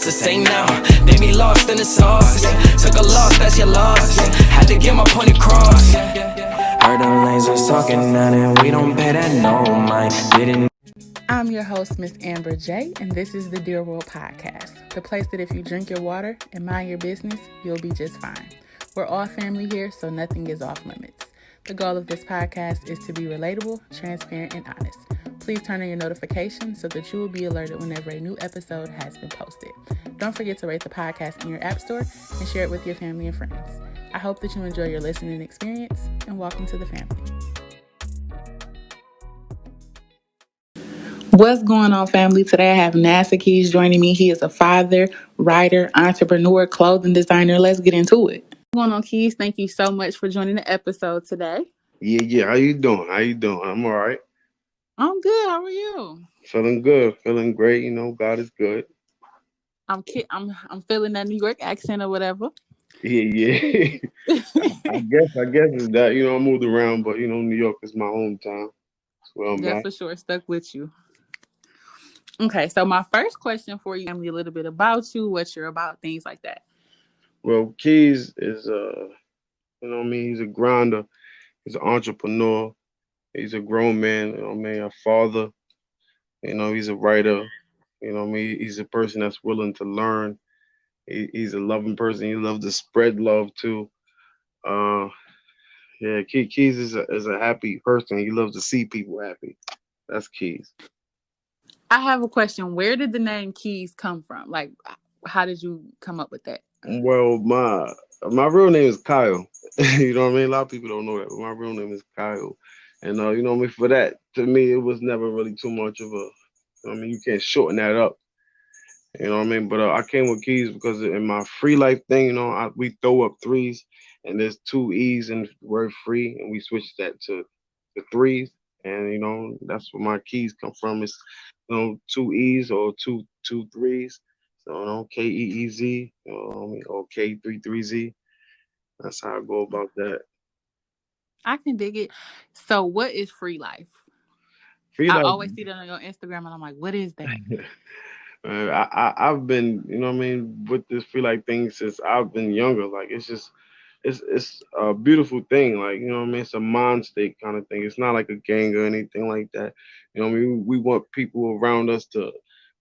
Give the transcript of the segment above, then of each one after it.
the same now. They be lost in the sauce. Took a loss, that's your loss. Had to get my point across. Heard them lasers talking now, and we don't pay that no mind. Didn't. I'm your host, Miss Amber J, and this is the Dear World Podcast, the place that if you drink your water and mind your business, you'll be just fine. We're all family here, so nothing is off limits. The goal of this podcast is to be relatable, transparent, and honest. Please turn on your notifications so that you will be alerted whenever a new episode has been posted. Don't forget to rate the podcast in your app store and share it with your family and friends. I hope that you enjoy your listening experience, and welcome to the family. What's going on, family? Today I have Nasa Keez joining me. He is a father, writer, entrepreneur, clothing designer. Let's get into it. What's going on, Keez? Thank you so much for joining the episode today. Yeah. How you doing? I'm all right. I'm good. How are you? Feeling good. Feeling great. You know, God is good. I'm feeling that New York accent or whatever. Yeah. I guess it's that. You know, I moved around, but you know, New York is my hometown. That's where I'm Yeah, at. for sure. Stuck with you. Okay, so my first question for you, tell me a little bit about you, what you're about, things like that. Well, Keys is you know what I mean, he's a grinder, he's an entrepreneur, he's a grown man, you know what I mean, a father, you know, he's a writer, you know what I mean, he's a person that's willing to learn. He's a loving person. He loves to spread love too. Uh Yeah, Keys is a happy person. He loves to see people happy. That's Keys. I have a question. Where did the name Keez come from? Like, how did you come up with that? Well, my real name is Kyle. You know what I mean? A lot of people don't know that, but my real name is Kyle. And you know what I mean, for that, to me, it was never really too much of a. I mean, you can't shorten that up. You know what I mean? But I came with Keys because in my free life thing, you know, we throw up threes, and there's two E's in the word free, and we switched that to the threes, and you know that's where my keys come from. It's you know two E's or two threes. So you know Keez, you know what I mean, or K33Z. That's how I go about that. I can dig it. So, what is free life? Free I life. always see that on your Instagram, and I'm like, what is that? I've been, you know what I mean, with this free life thing since I've been younger. Like it's a beautiful thing. Like, you know what I mean? It's a mind state kind of thing. It's not like a gang or anything like that. You know what I mean? We want people around us to,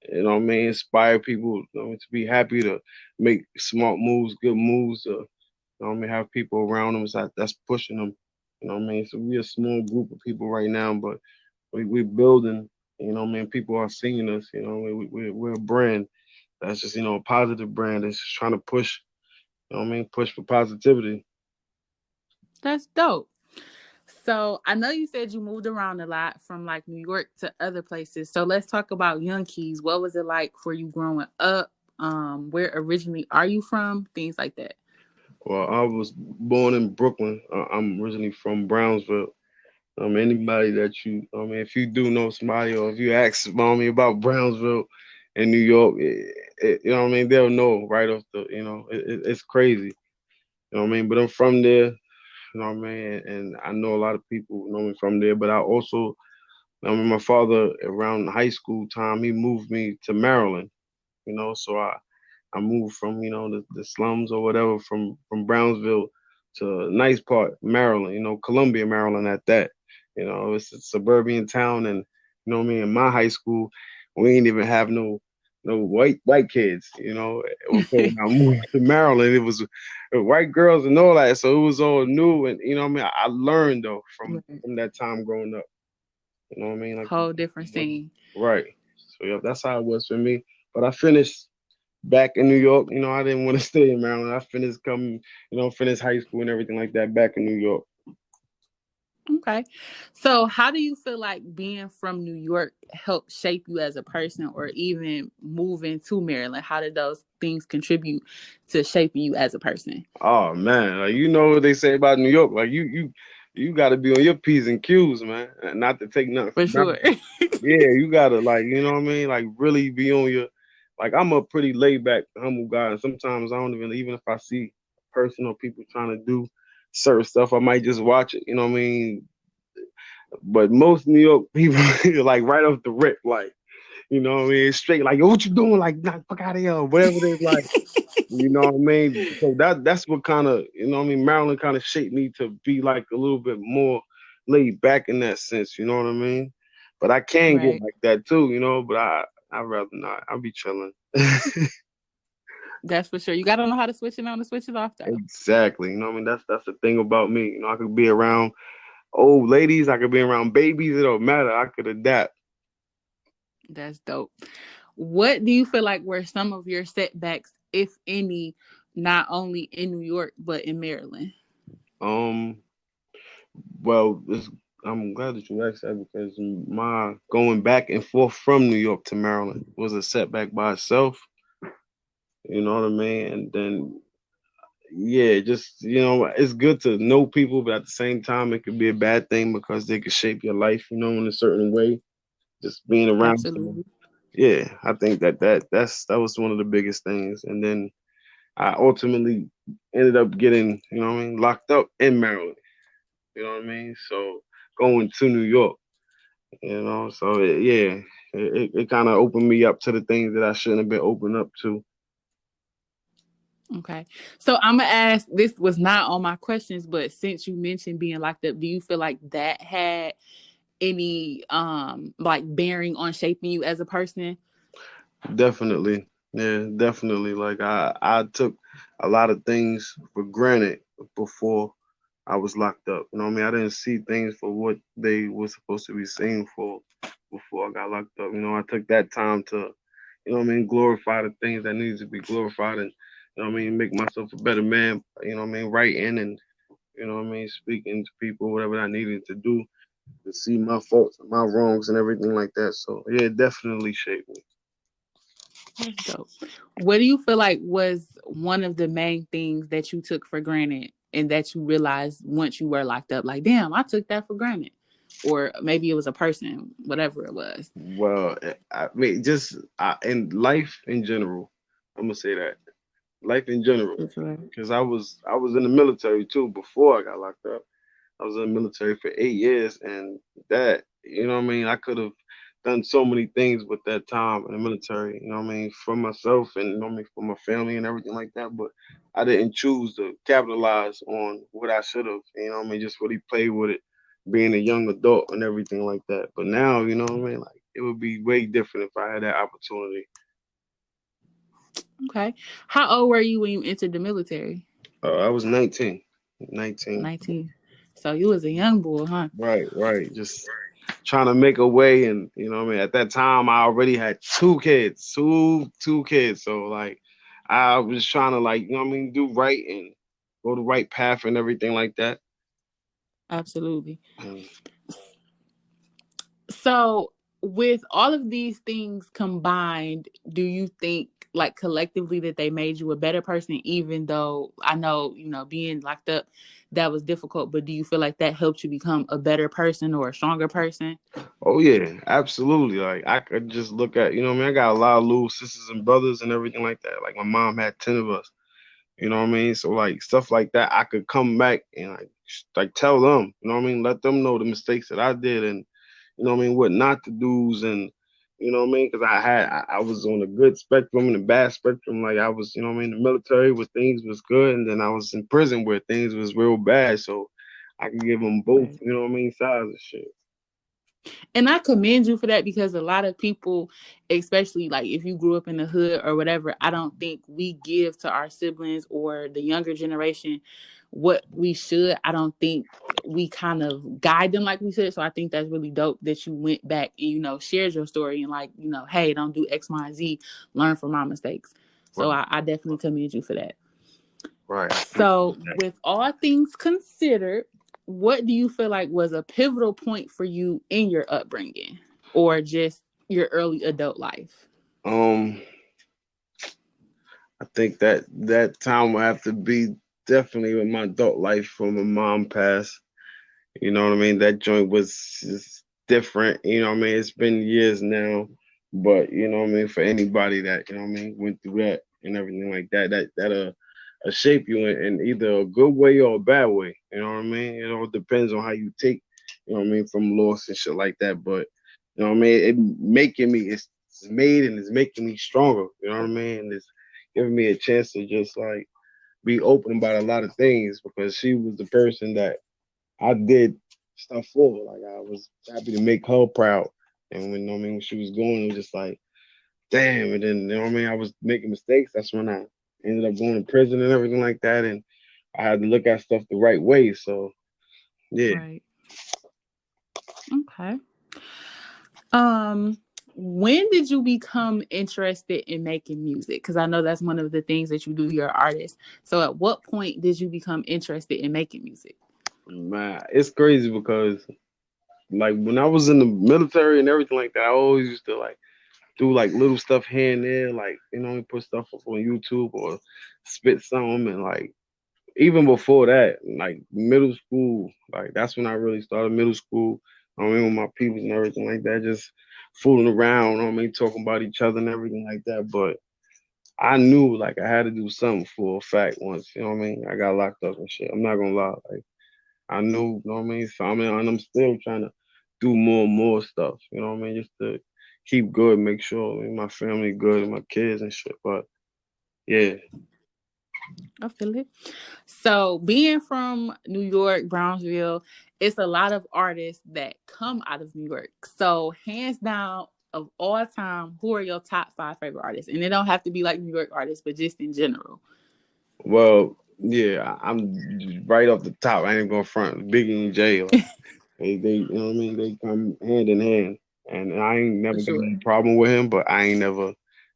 you know what I mean, inspire people, you know, to be happy, to make smart moves, good moves, to, you know what I mean, have people around them that's pushing them. You know what I mean? So we're a small group of people right now, but we're building. You know what I mean? People are seeing us. You know, we're a brand that's just, you know, a positive brand that's just trying to push, you know what I mean, push for positivity. That's dope. So, I know you said you moved around a lot from like New York to other places. So, let's talk about Young Keez. What was it like for you growing up? Where originally are you from? Things like that. Well, I was born in Brooklyn. I'm originally from Brownsville. Anybody that I mean, if you do know somebody or if you ask mommy about Brownsville in New York, you know what I mean, they'll know right off the, you know, it's crazy. You know what I mean? But I'm from there, you know what I mean? And I know a lot of people know me from there, but I also, I mean, my father around high school time, he moved me to Maryland, you know, so I moved from, you know, the slums or whatever from Brownsville to a nice part, Maryland, you know, Columbia, Maryland at that. You know, it's a suburban town and you know what I mean, in my high school, we ain't even have no white kids, you know. So when I moved to Maryland, it was white girls and all that. So it was all new and you know what I mean, I learned though Right. from that time growing up. You know what I mean? Like Whole different scene. right. So yeah, that's how it was for me. But I finished back in New York. You know, I didn't want to stay in Maryland. I finished finish high school and everything like that back in New York. Okay. So, how do you feel like being from New York helped shape you as a person or even moving to Maryland? How did those things contribute to shaping you as a person? Oh man, like you know what they say about New York. Like you got to be on your p's and q's, man. And not to take nothing For for sure. nothing. Yeah, you gotta like you know what I mean. Like really be on your. Like I'm a pretty laid back, humble guy, and sometimes I don't even if I see a person or people trying to do certain stuff, I might just watch it. You know what I mean? But most New York people, like right off the rip, like You know what I mean? Straight like, yo, what you doing? Like, nah, fuck out of here, or whatever it is. Like, you know what I mean? So that's what kind of, you know what I mean? Maryland kind of shaped me to be like a little bit more laid back in that sense. You know what I mean? But I can get Right. like that too, you know. But I'd rather not. I'll be chilling. That's for sure. You got to know how to switch it on and switch it off, though. Exactly. You know what I mean? That's the thing about me. You know, I could be around old ladies. I could be around babies. It don't matter. I could adapt. That's dope. What do you feel like were some of your setbacks, if any, not only in New York but in Maryland? Um. Well, I'm glad that you asked that because my going back and forth from New York to Maryland was a setback by itself. You know what I mean? And then, yeah, just, it's good to know people, but at the same time, it could be a bad thing because they could shape your life, in a certain way. Just being around them. Absolutely. Yeah, I think that was one of the biggest things. And then I ultimately ended up getting, locked up in Maryland. You know what I mean? So going to New York, so yeah, it kind of opened me up to the things that I shouldn't have been opened up to. Okay. So I'm gonna ask, this was not on my questions, but since you mentioned being locked up, do you feel like that had any like bearing on shaping you as a person? Definitely. Yeah, definitely. Like I took a lot of things for granted before I was locked up. You know what I mean? I didn't see things for what they were supposed to be seen for before I got locked up. I took that time to, glorify the things that needed to be glorified and, make myself a better man, writing and, speaking to people, whatever I needed to do to see my faults, my wrongs and everything like that. So yeah, it definitely shaped me. That's dope. What do you feel like was one of the main things that you took for granted and that you realized once you were locked up? Like, damn, I took that for granted. Or maybe it was a person, whatever it was. Well, I mean, just in life in general, I'm gonna say that life in general, For sure. because I was in the military too before I got locked up. I was in the military for 8 years, and that, what I mean, I could have done so many things with that time in the military. You know what I mean, for myself and you know what I mean for my family and everything like that. But I didn't choose to capitalize on what I should have. You know what I mean, just really play with it, being a young adult and everything like that. But now, you know what I mean, like it would be way different if I had that opportunity. Okay. How old were you when you entered the military? I was 19, 19. 19. So you was a young boy, huh? Right, right. Just trying to make a way, and you know what I mean. At that time, I already had two kids, two kids. So like, I was trying to like, you know what I mean, do right and go the right path and everything like that. Absolutely. And, So, with all of these things combined, do you think, like, collectively, that they made you a better person, even though I know, being locked up, that was difficult, but do you feel like that helped you become a better person or a stronger person? oh yeah, absolutely. Like I could just look at, you know what I mean. I got a lot of little sisters and brothers and everything like that. Like my mom had 10 of us. You know what I mean? So like stuff like that, I could come back and like tell them, you know what I mean? Let them know the mistakes that I did and you know what I mean, what not to do's and you know what I mean? Because I was on a good spectrum and a bad spectrum. Like I was, you know what I mean, in the military where things was good, and then I was in prison where things was real bad. So I could give them both, Right. you know what I mean, sides of shit. And I commend you for that, because a lot of people, especially like if you grew up in the hood or whatever, I don't think we give to our siblings or the younger generation what we should. I don't think we kind of guide them like we should. So I think that's really dope that you went back and, shared your story and like, hey, don't do X, Y, and Z, learn from my mistakes. So Right, I definitely commend you for that. right. I appreciate So, that. with all things considered, what do you feel like was a pivotal point for you in your upbringing or just your early adult life? Um, I think that time will have to be definitely with my adult life when my mom passed. You know what I mean? That joint was just different. You know what I mean? It's been years now, but you know what I mean? For anybody that, you know what I mean, went through that and everything like that, that'll shape you in either a good way or a bad way. You know what I mean? It all depends on how you take, you know what I mean, from loss and shit like that. But you know what I mean? It making me it's made and it's making me stronger. You know what I mean? And it's giving me a chance to just like be open about a lot of things because she was the person that I did stuff for. Like I was happy to make her proud. And when I mean when she was going, it was just like, damn. And then you know what I mean, I was making mistakes. That's when I ended up going to prison and everything like that. And I had to look at stuff the right way. So yeah. Right. Okay. Um, when did you become interested in making music? Because I know that's one of the things that you do. You're an artist. So, at what point did you become interested in making music? Man, it's crazy because like when I was in the military and everything like that, I always used to like do like little stuff here and there, like you know, put stuff up on YouTube or spit some and like even before that, like middle school, like that's when I really started middle school. I mean, with my peoples and everything like that, just fooling around. You know what I mean, talking about each other and everything like that. But I knew like I had to do something for a fact once. You know what I mean? I got locked up and shit. I'm not gonna lie. Like I knew. You know what I mean? So I mean, and I'm still trying to do more and more stuff. You know what I mean? Just to keep good, make sure I mean, my family good and my kids and shit. But yeah. I feel it. So, being from New York, Brownsville, it's a lot of artists that come out of New York. So, hands down, of all time, who are your top 5 favorite artists? And it don't have to be like New York artists, but just in general. Well, yeah, I'm right off the top. I ain't gonna front Biggie and Jay. Like they, you know what I mean? They come hand in hand, and I ain't For never got sure. any problem with him, but I ain't never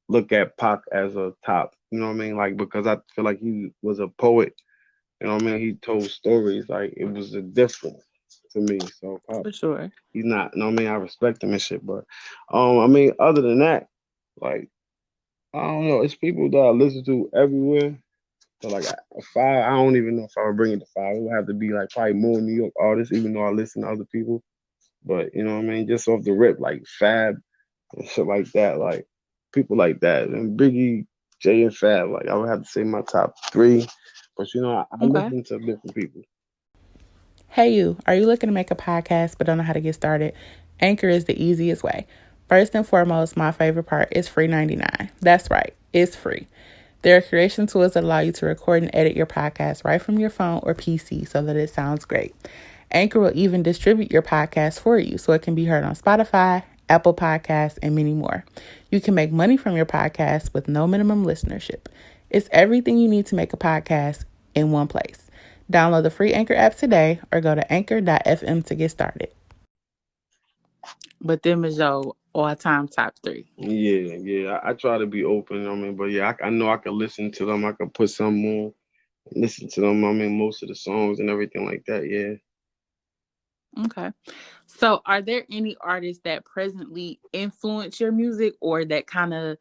look at Pac as a top. You know what I mean? Like because I feel like he was a poet. You know what I mean? He told stories. Like it was a difference to me. So Pac, For sure. he's not. You know what I mean? I respect him and shit, but I mean, other than that, like I don't know. It's people that I listen to everywhere. So like a five, I don't even know if I would bring it to five. It would have to be like probably more New York artists, even though I listen to other people. But you know what I mean? Just off the rip, like Fab and shit like that, like people like that. And Biggie, Jay and Fab, like I would have to say my top three. But you know, I Okay. listen to different people. Hey, you. Are you looking to make a podcast but don't know how to get started? Anchor is the easiest way. First and foremost, my favorite part is free 99. That's right, it's free. There are creation tools that allow you to record and edit your podcast right from your phone or PC so that it sounds great. Anchor will even distribute your podcast for you so it can be heard on Spotify, Apple Podcasts, and many more. You can make money from your podcast with no minimum listenership. It's everything you need to make a podcast in one place. Download the free Anchor app today or go to anchor.fm to get started. But them is your all-time top 3. Yeah, yeah. I try to be open. I mean, but yeah, I know I can listen to them. I can put some more, listen to them. I mean, most of the songs and everything like that. Yeah. Okay. So are there any artists that presently influence your music or that kind of,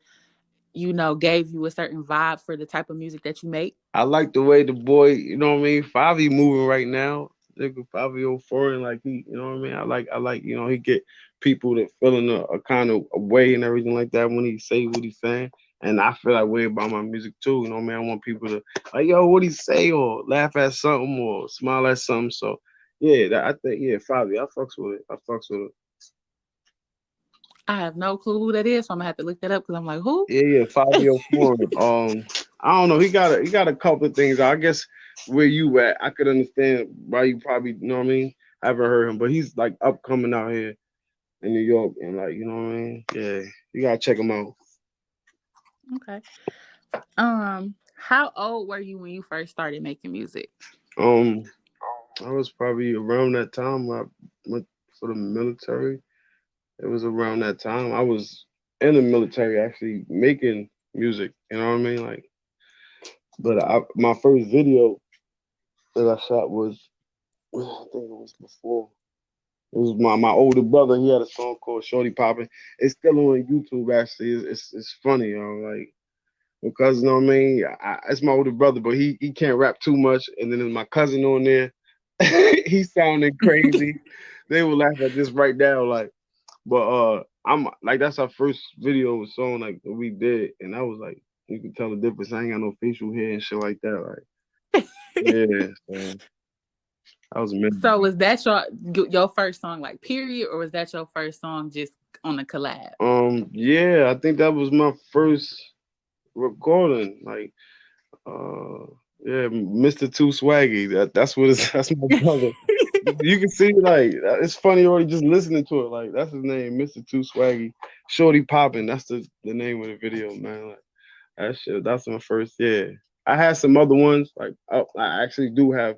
gave you a certain vibe for the type of music that you make? I like the way the boy, you know what I mean, Favi moving right now. Nigga Fabio foreign, like he, you know what I mean. I like, he get people that feeling a kind of a way and everything like that when he say what he's saying. And I feel that way about my music too. You know what I mean. I want people to like, yo, what he say, or laugh at something, or smile at something. So yeah, I think yeah, Favi, I fucks with it. I fucks with it. I have no clue who that is, so I'm gonna have to look that up because I'm like, who? Yeah, yeah, Fabio Foreign. I don't know. He got a couple of things. I guess where you at, I could understand why you probably, you know what I mean. I haven't heard him, but he's like upcoming out here in New York, and like, you know what I mean. Yeah, you gotta check him out. Okay. How old were you when you first started making music? Um, I was probably around that time I went for the military. It was around that time I was in the military actually making music. You know what I mean? Like, but my first video that I shot was I think it was before. It was my older brother. He had a song called "Shorty Poppin'." It's still on YouTube. Actually, it's funny, like because you know what I mean. It's my older brother, but he can't rap too much. And then there's my cousin on there. He's sounding crazy. They will laugh at this right now, like. But I'm like that's our first video song like that we did, and I was like, you can tell the difference. I ain't got no facial hair and shit like that. Like, yeah, so that was amazing. So was that your first song, like period, or was that your first song just on a collab? Yeah, I think that was my first recording. Like, yeah, Mr. Too Swaggy. That's what it's. That's my brother. You can see, like, it's funny already just listening to it. Like, that's his name, Mr. Too Swaggy. Shorty Poppin'. That's the name of the video, man. Like, that shit. That's my first. Yeah, I had some other ones. Like, I actually do have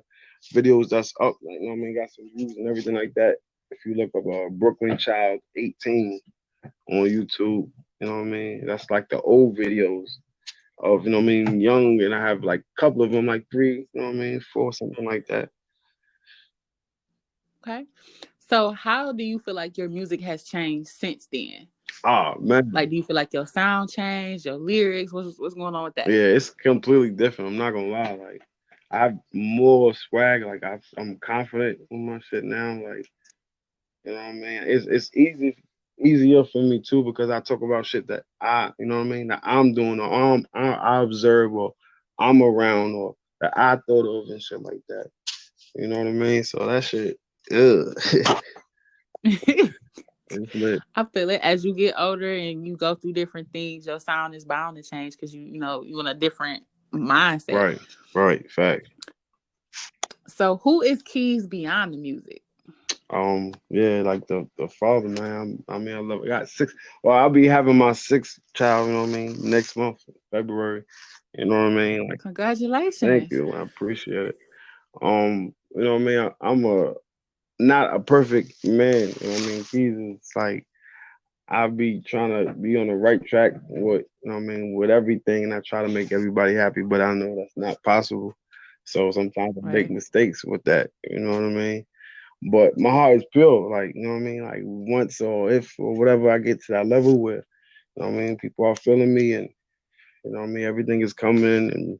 videos that's up. Like, you know what I mean, got some views and everything like that. If you look up Brooklyn Child 18 on YouTube, you know what I mean. That's like the old videos of, you know what I mean, young, and I have like a couple of them, like three, you know what I mean, four, something like that. Okay. So how do you feel like your music has changed since then? Oh Like, man, do you feel like your sound changed, your lyrics? What's going on with that? yeah, it's completely different. I'm not gonna lie, like I have more swag. Like I'm confident with my shit now. Like, you know what I mean. It's easier for me too because I talk about shit that you know what I mean, that I'm doing or I observe or I'm around or that I thought of and shit like that. You know what I mean? So that shit, ugh. It's lit. I feel it. As you get older and you go through different things, your sound is bound to change because you're in a different mindset. Right, right, fact. So who is Keys beyond the music? Yeah, like the father, man. I mean, I love. I got six. Well, I'll be having my sixth child. You know what I mean? Next month, February. You know what I mean? Like, thank Congratulations. you. I appreciate it. You know what I mean? I'm a not a perfect man. You know what I mean? Jesus, like I be trying to be on the right track with, you know what I mean, with everything, and I try to make everybody happy, but I know that's not possible. So sometimes I make Right. mistakes with that. You know what I mean? But my heart is pure, like, you know what I mean? Like once or if or whatever I get to that level where, you know what I mean, people are feeling me and you know what I mean, everything is coming and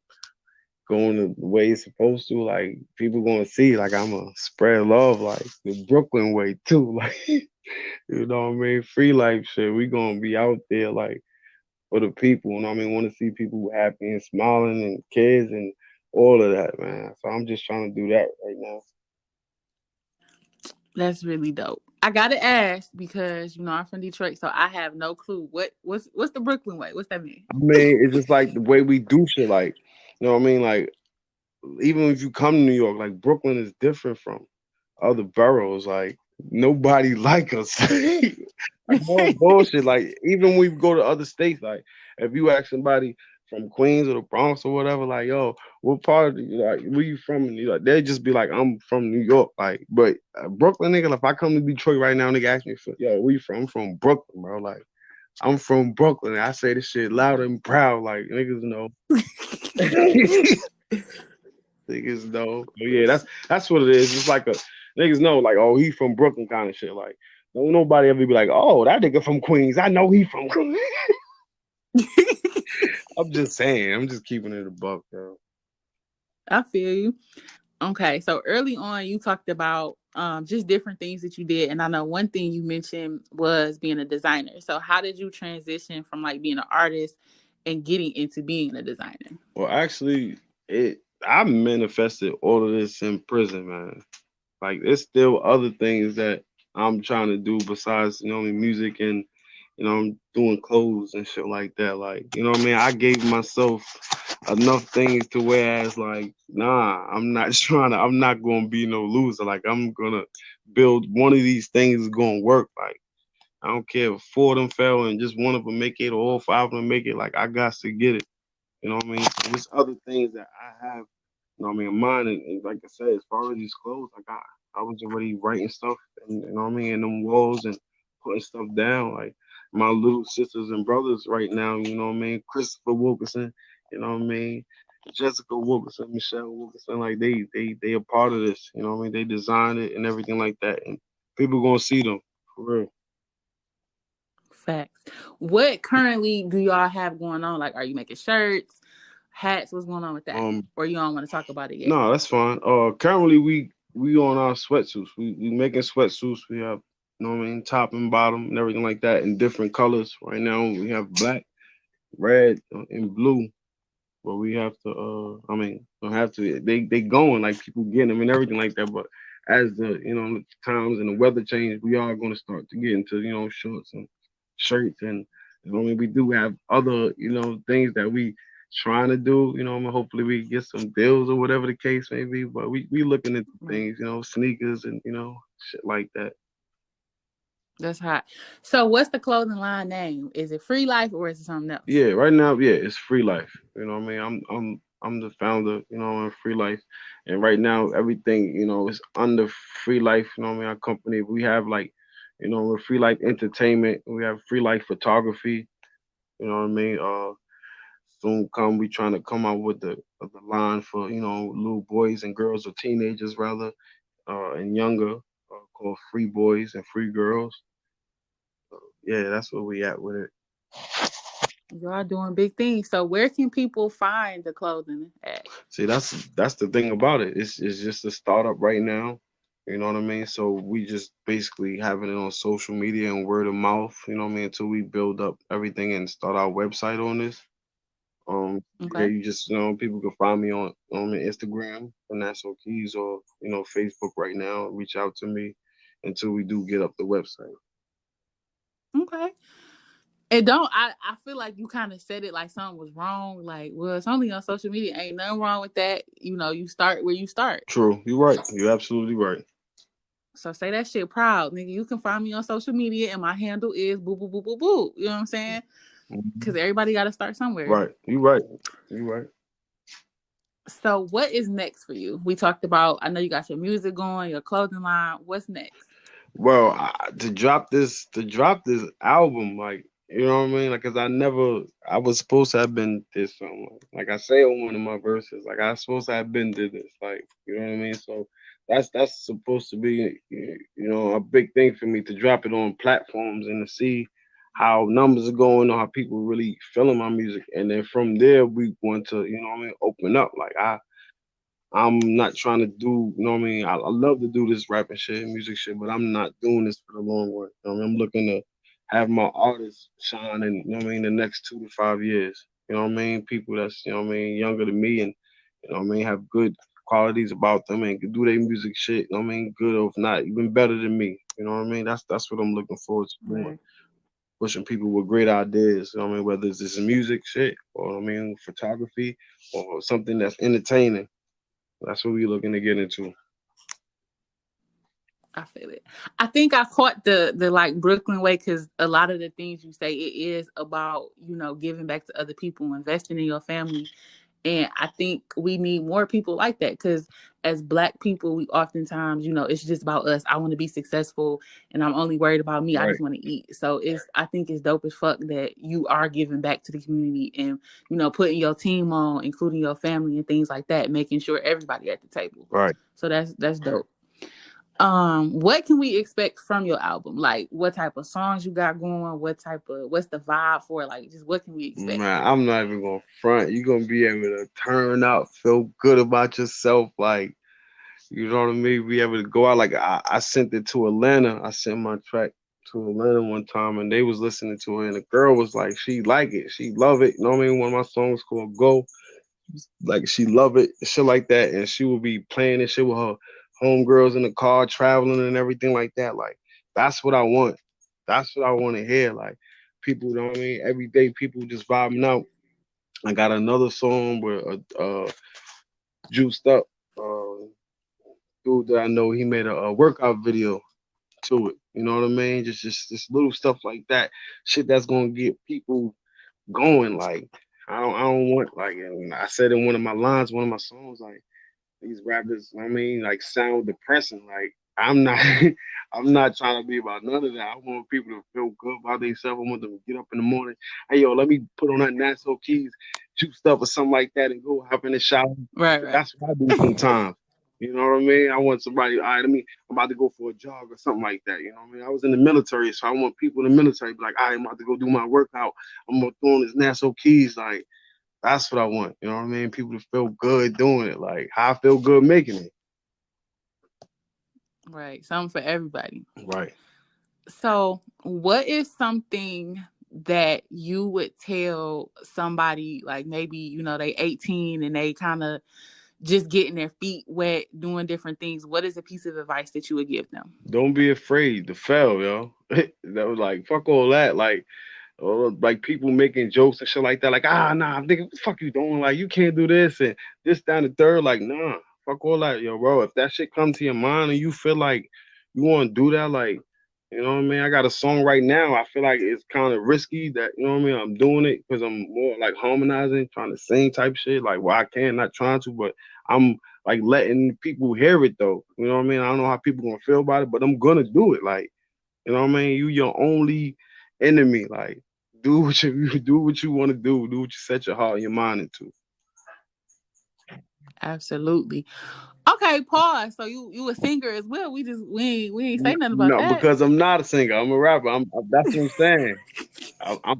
going the way it's supposed to, like people gonna see like I'm a spread love like the Brooklyn way too. Like you know what I mean? Free life shit. We gonna be out there like for the people, you know what I mean? Wanna see people happy and smiling and kids and all of that, man. So I'm just trying to do that right now. That's really dope. I gotta ask because I'm from Detroit, so I have no clue. What's the Brooklyn way? What's that mean? I mean, it's just like the way we do shit, like, you know what I mean? Like, even if you come to New York, like Brooklyn is different from other boroughs. Like nobody like us. Like no bullshit. Like even when we go to other states, like if you ask somebody from Queens or the Bronx or whatever, like yo, what part of like where you from? And like they just be like, I'm from New York. Like, but Brooklyn nigga, if I come to Detroit right now, nigga ask me, yo, where you from? I'm from Brooklyn, bro. Like I'm from Brooklyn. I say this shit loud and proud. Like niggas know. Niggas know. But yeah, that's what it is. It's like a niggas know, like, oh, he from Brooklyn kind of shit. Like, don't nobody ever be like, oh, that nigga from Queens. I know he from Queens. I'm just saying. I'm just keeping it a buck, bro. I feel you. Okay, so early on, you talked about just different things that you did, and I know one thing you mentioned was being a designer. So, how did you transition from like being an artist and getting into being a designer? Well, actually, I manifested all of this in prison, man. Like, there's still other things that I'm trying to do besides, you know, music and, you know, I'm doing clothes and shit like that. Like, you know what I mean? I gave myself enough things to whereas, like, nah, I'm not gonna be no loser. Like, I'm gonna build one of these things is gonna work. Like, I don't care if four of them fell and just one of them make it or all five of them make it. Like, I got to get it. You know what I mean? There's other things that I have, you know what I mean, in mind. And like I said, as far as these clothes, like I was already writing stuff, and, you know what I mean, in them walls and putting stuff down. Like my little sisters and brothers right now, you know what I mean? Christopher Wilkerson, you know what I mean? Jessica Wilkerson, Michelle Wilkerson, like they a part of this, you know what I mean? They designed it and everything like that. And people gonna see them for real. Facts. What currently do y'all have going on? Like, are you making shirts, hats? What's going on with that? Um, Or you don't want to talk about it yet? No, that's fine. Currently we on our sweatsuits. We making sweatsuits. We have, you know what I mean, top and bottom and everything like that in different colors. Right now we have black, red, and blue. But we have to. I mean, don't have to. They going like people getting them and everything like that. But as the times and the weather change, we are going to start to get into shorts and shirts, and we do have other things that we trying to do. Hopefully we get some deals or whatever the case may be. But we looking into Right. things, sneakers and shit like that. That's hot. So what's the clothing line name? Is it Free Life or is it something else? Yeah, right now, yeah, it's Free Life. I'm the founder, of Free Life, and right now everything, is under Free Life. Our company, we have like, we're Free Life Entertainment. We have Free Life Photography. You know what I mean? Soon come, we trying to come out with the line for little boys and girls, or teenagers rather, and younger, called Free Boys and Free Girls. Yeah, that's where we at with it. Y'all doing big things. So where can people find the clothing at? See, that's the thing about it. It's just a startup right now. You know what I mean? So we just basically having it on social media and word of mouth. You know what I mean? Until we build up everything and start our website on this. Yeah, Okay. you just people can find me on Instagram, the Nasa Keez, or Facebook right now. Reach out to me until we do get up the website. Okay. And don't I feel like you kind of said it like something was wrong. Like, well, it's only on social media. Ain't nothing wrong with that. You start where you start. True, you're right. You're absolutely right. So say that shit proud, nigga. You can find me on social media, and my handle is boo boo boo boo boo. You know what I'm saying? Because Mhm. everybody got to start somewhere. Right, you're right. You're right. So what is next for you? We talked about. I know you got your music going, your clothing line. What's next? Well, to drop this album, like what I mean, like, cause I was supposed to have been did something, like I say on one of my verses, like I was supposed to have been did this, like you know what I mean. So that's supposed to be a big thing for me to drop it on platforms and to see how numbers are going or how people really feeling my music, and then from there we want to open up. Like I'm not trying to do, you know what I mean? I love to do this rapping shit, music shit, but I'm not doing this for the long run. You know what I mean? I'm looking to have my artists shine in, you know what I mean, the next 2 to 5 years. You know what I mean? People that's, younger than me and, you know what I mean, have good qualities about them and can do their music shit, you know what I mean, good or if not, even better than me. You know what I mean? That's what I'm looking forward to doing. Right. Pushing people with great ideas, you know what I mean, whether it's this music shit or I mean photography or something that's entertaining. That's what we're looking to get into. I feel it. I think I caught the like Brooklyn way because a lot of the things you say it is about giving back to other people, investing in your family, and I think we need more people like that because as Black people, we oftentimes it's just about us. I want to be successful, and I'm only worried about me. I Right, just want to eat. So I think it's dope as fuck that you are giving back to the community and putting your team on, including your family and things like that, making sure everybody at the table. right. So that's dope. What can we expect from your album? Like what type of songs you got going? What's the vibe for? Like just what can we expect? Man, I'm not even gonna front. You're gonna be able to turn out, feel good about yourself, like you know what I mean. Be able to go out. Like I sent it to Atlanta. I sent my track to Atlanta one time, and they was listening to it, and the girl was like, she like it, she love it. You know what I mean? One of my songs called "Go." Like she love it, shit like that, and she would be playing this shit with her homegirls in the car, traveling and everything like that. Like that's what I want. That's what I want to hear. Like people, you know what I mean? Every day, people just vibing out. I got another song where juiced up uh, dude that I know. He made a workout video to it. You know what I mean? Just little stuff like that. Shit that's gonna get people going. Like I don't want like. And I said in one of my lines, one of my songs, like these rappers, I mean, like sound depressing. Like I'm not, I'm not trying to be about none of that. I want people to feel good about themselves. I want them to get up in the morning. Hey yo, let me put on that Nasa Keez, juice stuff or something like that, and go hop in the shower. Right, right. That's what I do sometimes. You know what I mean? I want somebody. All right, I'm about to go for a jog or something like that. You know what I mean? I was in the military, so I want people in the military to be like, all right, I'm about to go do my workout. I'm gonna throw on this Nasa Keez, like. That's what I want. You know what I mean? People to feel good doing it. Like how I feel good making it. Right. Something for everybody. Right. So, what is something that you would tell somebody like maybe, they 18 and they kind of just getting their feet wet, doing different things, what is a piece of advice that you would give them? Don't be afraid to fail, yo. That was like fuck all that. Like people making jokes and shit like that. Like, nah, I'm thinking, what the fuck you doing? Like, you can't do this and this, down the third. Like, nah, fuck all that, yo, bro. If that shit comes to your mind and you feel like you want to do that, like, you know what I mean? I got a song right now. I feel like it's kind of risky that, you know what I mean? I'm doing it because I'm more like harmonizing, trying to sing type shit. Like, well, I can, not trying to, but I'm like letting people hear it though. You know what I mean? I don't know how people gonna feel about it, but I'm gonna do it. Like, you know what I mean? You your only enemy. Like, do what you want to do. Do what you set your heart and your mind into. Absolutely. Okay, pause. So you a singer as well. We ain't say nothing about No, that. because I'm not a singer. I'm a rapper. That's what I'm saying.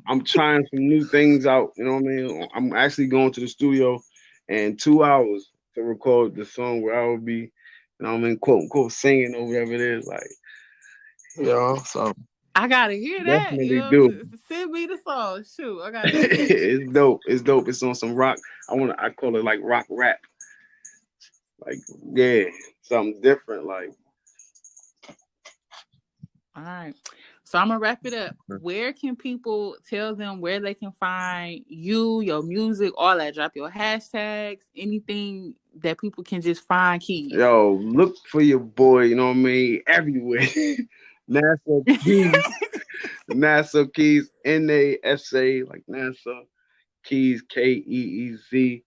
I'm trying some new things out. You know what I mean? I'm actually going to the studio in 2 hours to record the song where I will be, you know what I mean, quote unquote, singing or whatever it is. Like, you know, so I gotta hear that. You definitely know, do. send me the song. Shoot, I gotta hear it. It's dope. It's dope. It's on some rock. I call it like rock rap. Like, yeah, something different. Like, All right. So I'm gonna wrap it up. Where can people tell them where they can find you, your music, all that? Drop your hashtags, anything that people can just find Keys. yo, look for your boy, you know what I mean, everywhere. NASA Keys, NASA Keys, NASA, like NASA Keys, Keez.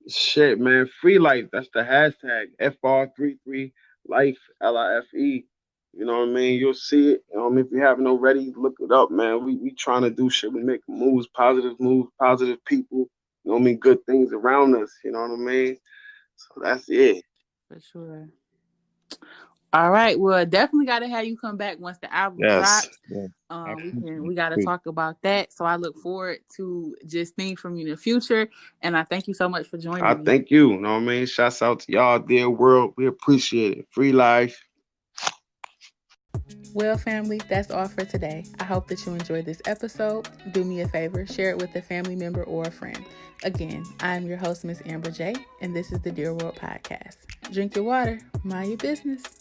Shit, man, free life. That's the hashtag. Fr33 Life, Life. You know what I mean? You'll see it. You know what I mean? If you haven't already, look it up, man. We trying to do shit. We make moves, positive people. You know what I mean? Good things around us. You know what I mean? So that's it. For sure. All right. Well, definitely got to have you come back once the album Yes. drops. Yeah. We got to talk about that. So I look forward to just things from you in the future. And I thank you so much for I joining me. thank you. You know what I mean? Shouts out to y'all, dear world. We appreciate it. Free life. Well, family, that's all for today. I hope that you enjoyed this episode. Do me a favor, share it with a family member or a friend. Again, I'm your host, Miss Amber J, and this is the Dear World Podcast. Drink your water, mind your business.